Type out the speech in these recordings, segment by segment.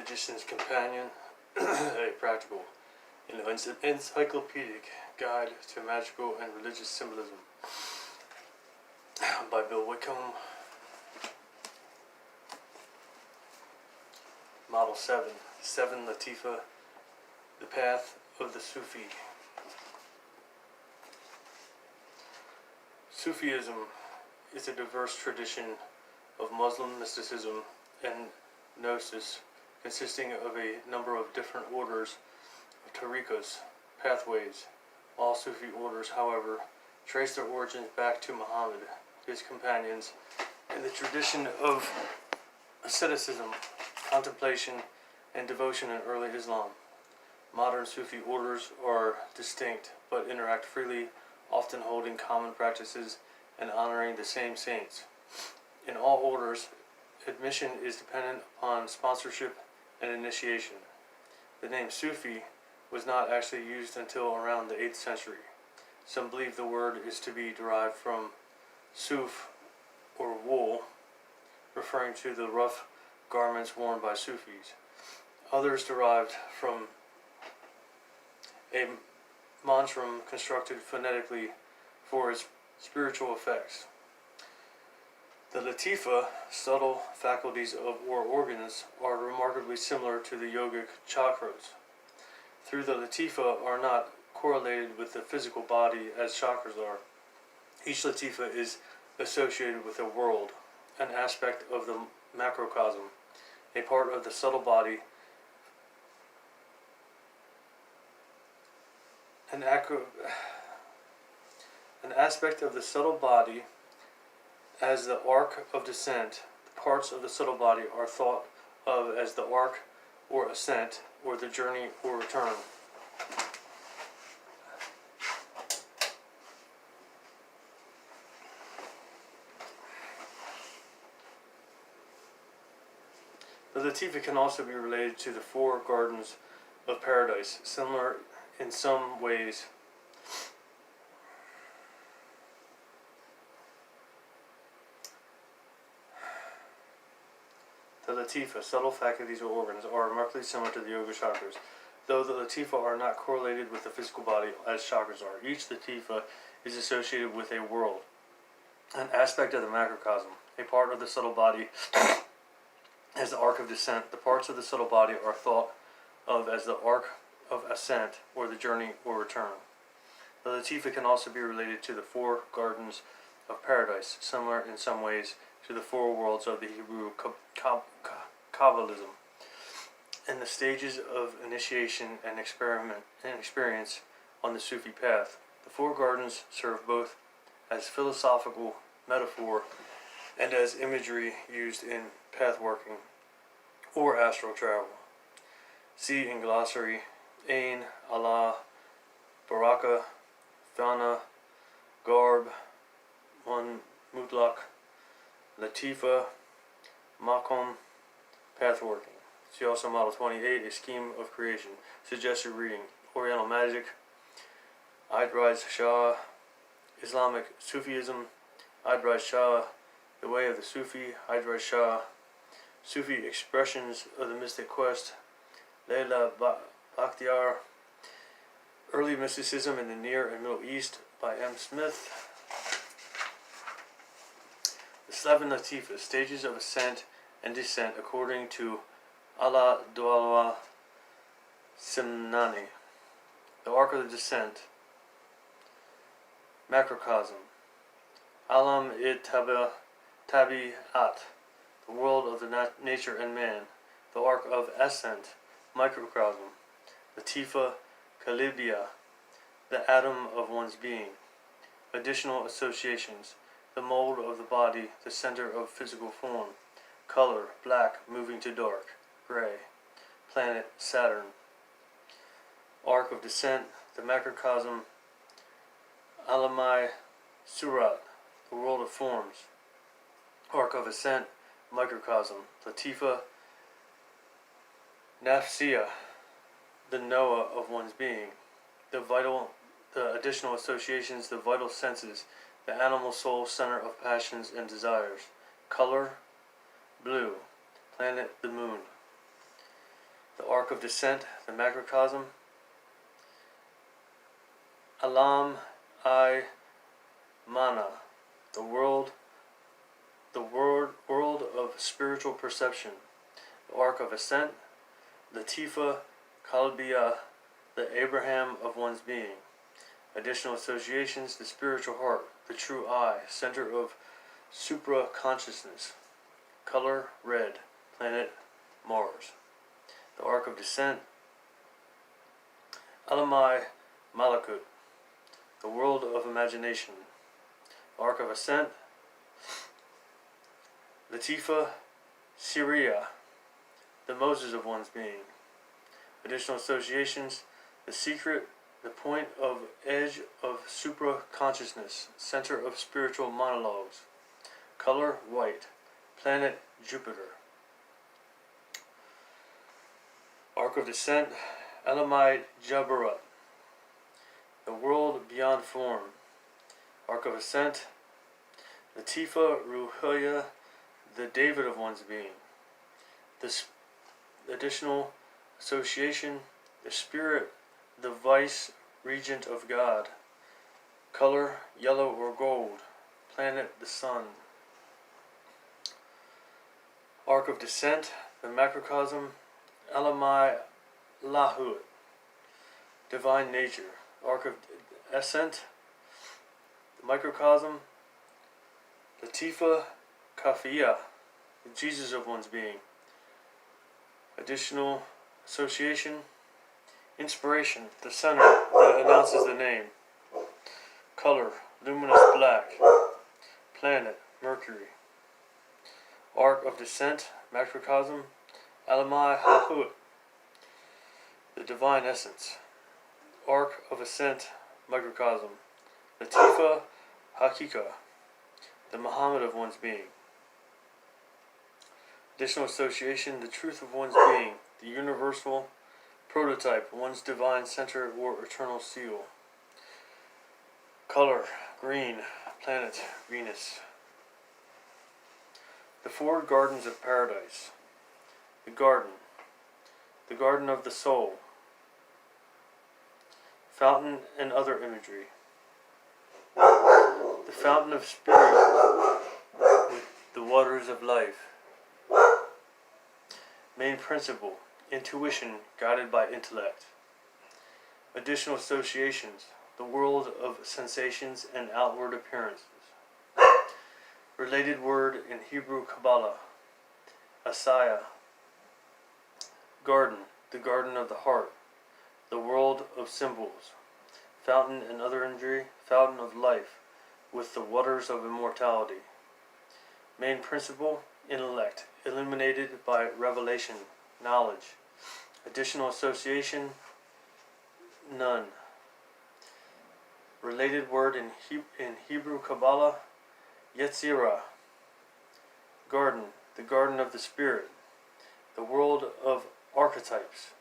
Magician's Companion, a practical encyclopedic guide to magical and religious symbolism, by Bill Whitcomb. Model 7, 7 Latifa, the Path of the Sufi. Sufism is a diverse tradition of Muslim mysticism and gnosis, consisting of a number of different orders of tariqas, pathways. All Sufi orders, however, trace their origins back to Muhammad, his companions, and the tradition of asceticism, contemplation, and devotion in early Islam. Modern Sufi orders are distinct, but interact freely, often holding common practices and honoring the same saints. In all orders, admission is dependent upon sponsorship and initiation. The name Sufi was not actually used until around the 8th century. Some believe the word is to be derived from suf, or wool, referring to the rough garments worn by Sufis. Others derived from a mantra constructed phonetically for its spiritual effects. The latifa, subtle faculties of or organs, are remarkably similar to the yogic chakras. Through the latifa are not correlated with the physical body as chakras are. Each latifa is associated with a world, an aspect of the macrocosm, a part of the subtle body, an aspect of the subtle body. As the arc of descent, the parts of the subtle body are thought of as the arc or ascent, or the journey or return. The latifa can also be related to the 4 gardens of paradise, similar in some ways. The latifa, subtle faculties or organs, are remarkably similar to the yoga chakras, though the latifa are not correlated with the physical body as chakras are. Each latifa is associated with a world, an aspect of the macrocosm, a part of the subtle body. As the arc of descent, the parts of the subtle body are thought of as the arc of ascent, or the journey or return. The latifa can also be related to the 4 gardens of paradise, similar in some ways to the 4 worlds of the Hebrew Kabbalism, and the stages of initiation and experience on the Sufi path. The 4 gardens serve both as philosophical metaphor and as imagery used in pathworking or astral travel. See in glossary: Ain, Allah, Baraka, Fana, Garb, Mutlaq, Latifa, Makom, pathworking. See also Model 28, a scheme of creation. Suggested reading: Oriental Magic, Idris Shah, Islamic Sufism, Idris Shah, The Way of the Sufi, Idris Shah, Sufi Expressions of the Mystic Quest, Layla Bakhtiar, Early Mysticism in the Near and Middle East by M. Smith. The 7 Latifas, stages of ascent and descent according to Allah Dawla Simnani. The arc of the descent, macrocosm, Alam Tabi'at, the world of the nature and man. The arc of ascent, microcosm, Latifa Kalibia, the atom of one's being. Additional associations: the mold of the body, the center of physical form. Color: black moving to dark, gray. Planet: Saturn. Arc of descent, the macrocosm, Alamai Surat, the world of forms. Arc of ascent, microcosm, Latifa Nafsiya, the Noah of one's being. The additional associations: the vital senses, the animal soul, center of passions and desires. Color: blue. Planet: the moon. the arc of descent, the macrocosm. Alam I Mana, the world of spiritual perception, the arc of ascent. Latifa Kalbiya, the Abraham of one's being. Additional associations, the spiritual heart, the true eye, center of supra-consciousness. Color, red. Planet, Mars. The arc of descent, Alamai Malakut, the world of imagination. Arc of ascent, Latifa Syria, the Moses of one's being. Additional associations, the secret, the point of edge of supra-consciousness, center of spiritual monologues. Color, white. Planet, Jupiter. Arc of descent, Elamite Jabarat, the world beyond form. Arc of ascent, Latifa Ruhaya, the David of one's being. This additional association, the spirit, the vice regent of God. Color, yellow or gold. Planet, the sun. Arc of descent, the macrocosm, Elamai Lahut, divine nature. Arc of ascent, the microcosm, Latifa Kafiya, the Jesus of one's being. Additional association, inspiration, the center that announces the name. Color, luminous black. Planet, Mercury. Arc of descent, macrocosm, Alamai Hahut, the divine essence. Arc of ascent, microcosm, Latifa Hakika, the Muhammad of one's being. Additional association, the truth of one's being, the universal prototype, one's divine center or eternal seal. Color, green. Planet, Venus. The four gardens of paradise. The garden of the soul. Fountain and other imagery. The fountain of spirit with the waters of life. Main principle, intuition guided by intellect. Additional associations, the world of sensations and outward appearances. Related word in Hebrew Kabbalah, Asaya. Garden, the garden of the heart, the world of symbols. Fountain and other imagery, fountain of life, with the waters of immortality. Main principle, intellect, illuminated by revelation, knowledge. Additional association, none. Related word in Hebrew Kabbalah, Yetzirah. Garden, the garden of the spirit, the world of archetypes.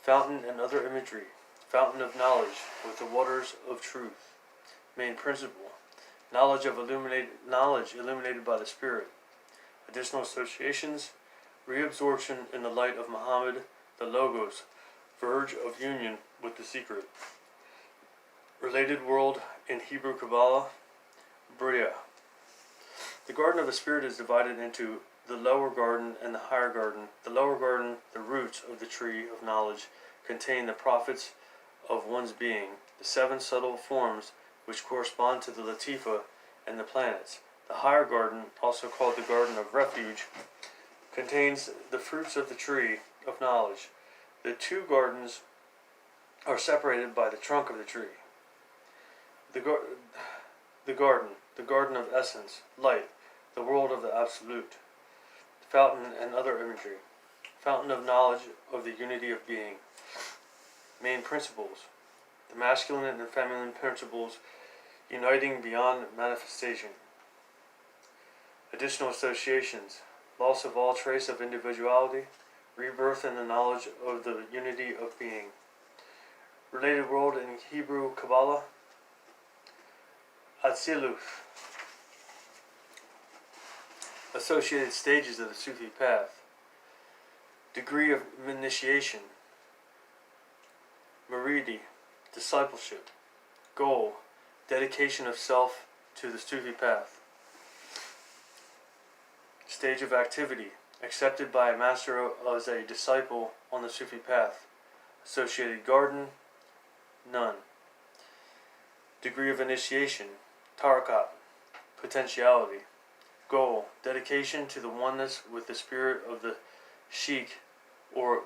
Fountain and other imagery, fountain of knowledge with the waters of truth. Main principle, knowledge illuminated by the spirit. Additional associations, reabsorption in the light of Muhammad, the Logos, verge of union with the secret. Related world in Hebrew Kabbalah, Bria. The garden of the spirit is divided into the lower garden and the higher garden. The lower garden, the roots of the tree of knowledge, contain the prophets of one's being, the seven subtle forms which correspond to the Latifa and the planets. The higher garden, also called the garden of refuge, contains the fruits of the tree of knowledge. The two gardens are separated by the trunk of the tree. The garden of essence, light, the world of the absolute. Fountain and other imagery, fountain of knowledge of the unity of being. Main principles, the masculine and feminine principles uniting beyond manifestation. Additional associations, loss of all trace of individuality, rebirth in the knowledge of the unity of being. Related world in Hebrew Kabbalah, Atzilut. Associated stages of the Sufi path. Degree of initiation. Muridi, discipleship. Goal, dedication of self to the Sufi path. Stage of activity, accepted by a master as a disciple on the Sufi path. Associated garden, none. Degree of initiation, tarakat, potentiality. Goal, dedication to the oneness with the spirit of the sheikh or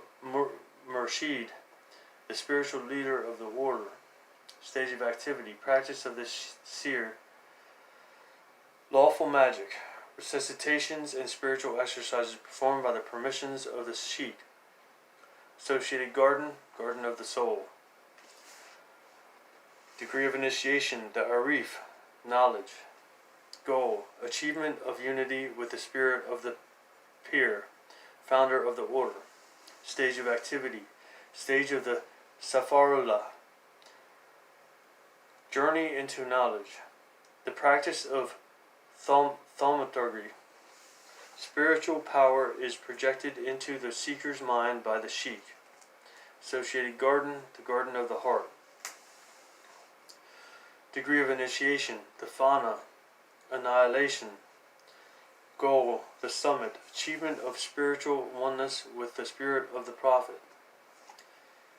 murshid, the spiritual leader of the order. Stage of activity, practice of the seer. Lawful magic, resuscitations and spiritual exercises performed by the permissions of the sheikh. Associated garden, garden of the soul. Degree of initiation, the arif, knowledge. Goal, achievement of unity with the spirit of the pir, founder of the order. Stage of activity, stage of the safarullah, journey into knowledge. The practice of thaumaturgy. Spiritual power is projected into the seeker's mind by the sheikh. Associated garden, the garden of the heart. Degree of initiation, the fana, annihilation. Goal, the summit, achievement of spiritual oneness with the spirit of the prophet.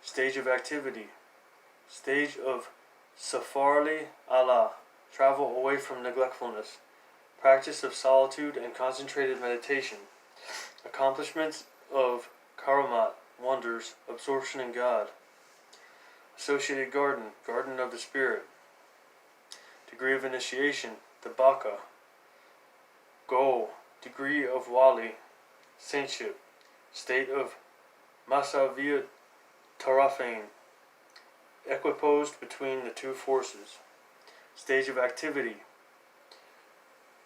Stage of activity, stage of safarli Allah, travel away from neglectfulness. Practice of solitude and concentrated meditation. Accomplishments of karamat, wonders, absorption in God. Associated garden, garden of the spirit. Degree of initiation, the baka. Goal, degree of wali, saintship. State of masaviyat tarafain, equiposed between the two forces. Stage of activity,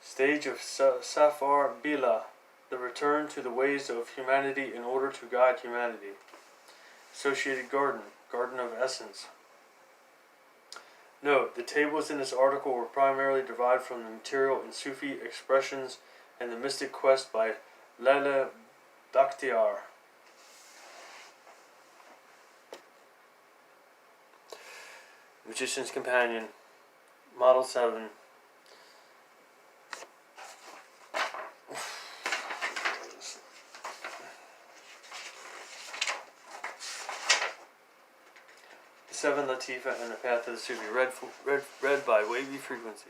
stage of safar bila, the return to the ways of humanity in order to guide humanity. Associated garden, garden of essence. Note, the tables in this article were primarily derived from the material in Sufi expressions and the mystic quest by Laila Bakhtiar. Magician's Companion, Model 7. The Seven Latifa and the Path of the Sufi, read by Wavy Frequency.